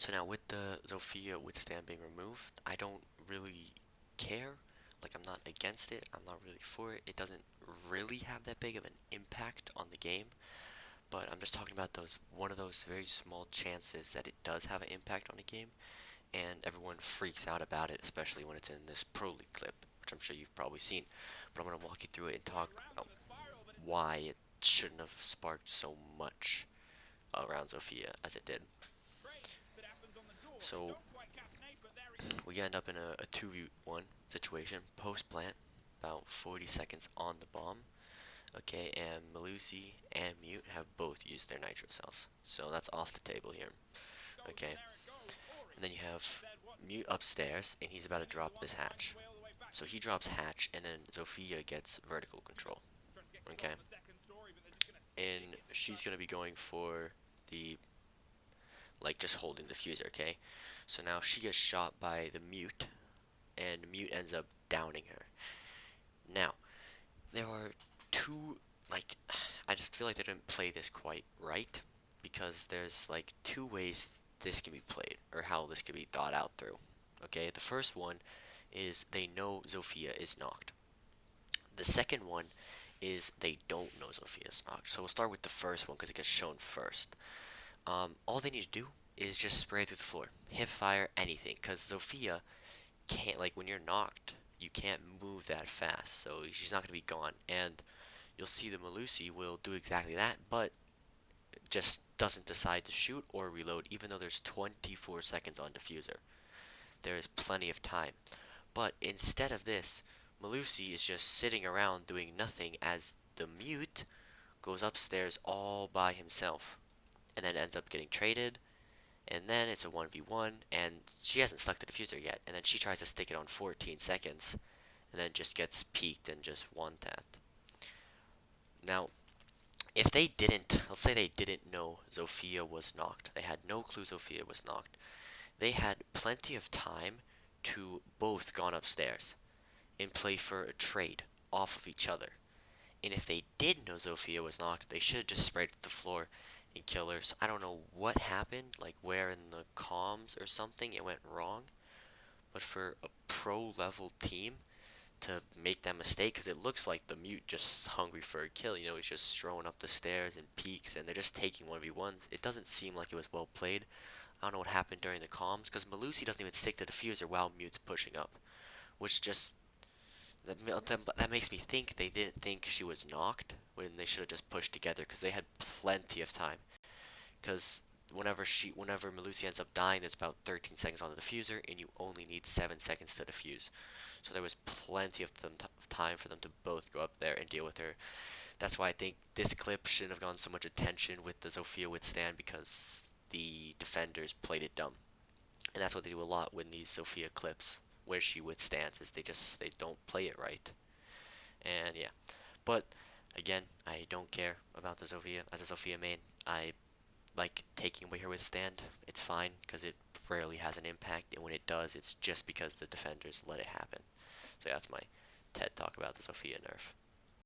So now with the Zofia withstand being removed, I don't really care. Like I'm not against it, I'm not really for it. It doesn't really have that big of an impact on the game, but I'm just talking about those one of those very small chances that it does have an impact on the game, and everyone freaks out about it, especially when it's in this Pro League clip, which I'm sure you've probably seen. But I'm gonna walk you through it and talk about why it shouldn't have sparked so much around Zofia as it did. So we end up in a 2v1 situation, post plant, about 40 seconds on the bomb. Okay, and Malusi and Mute have both used their nitro cells, so that's off the table here. Okay, and then you have Mute upstairs, and he's about to drop this hatch. So he drops hatch, and then Zofia gets vertical control. Okay, and she's gonna be going for the just holding the fuser. Okay, so now she gets shot by the Mute, and Mute ends up downing her. Now, there are two, like, I just feel like they didn't play this quite right, because there's like two ways this can be played, or how this can be thought out through. Okay, the first one is they know Zofia is knocked. The second one is they don't know Zofia is knocked. So we'll start with the first one because it gets shown first. All they need to do is just spray through the floor, hip fire, anything, because Zofia can't, like, when you're knocked, you can't move that fast, so she's not going to be gone. And you'll see the Malusi will do exactly that, but just doesn't decide to shoot or reload, even though there's 24 seconds on diffuser. There is plenty of time. But instead of this, Malusi is just sitting around doing nothing as the Mute goes upstairs all by himself, and then ends up getting traded, and then it's a 1v1, and she hasn't stuck the diffuser yet, and then she tries to stick it on 14 seconds, and then just gets peeked and just one-tapped. Now, if they didn't, let's say they didn't know Zofia was knocked, they had no clue Zofia was knocked, they had plenty of time to both gone upstairs and play for a trade off of each other. And if they did know Zofia was knocked, they should just sprayed to the floor and kill her. So I don't know what happened, like where in the comms or something it went wrong, but for a pro level team to make that mistake, because it looks like the Mute just hungry for a kill, he's just strolling up the stairs and peeks, and they're just taking 1v1s. It doesn't seem like it was well played. I don't know what happened during the comms, because Malusi doesn't even stick the diffuser while Mute's pushing up, which just that makes me think they didn't think she was knocked when they should have just pushed together, because they had plenty of time. Because whenever Malusi ends up dying, there's about 13 seconds on the diffuser, and you only need 7 seconds to defuse. So there was plenty of time for them to both go up there and deal with her. That's why I think this clip shouldn't have gotten so much attention with the Zofia withstand, because the defenders played it dumb. And that's what they do a lot with these Zofia clips, where she withstands, is they don't play it right. And yeah, but again, I don't care about the Zofia. As a Zofia main, I like taking away her withstand. It's fine, because it rarely has an impact, and when it does, it's just because the defenders let it happen. So yeah, that's my TED talk about the Zofia nerf.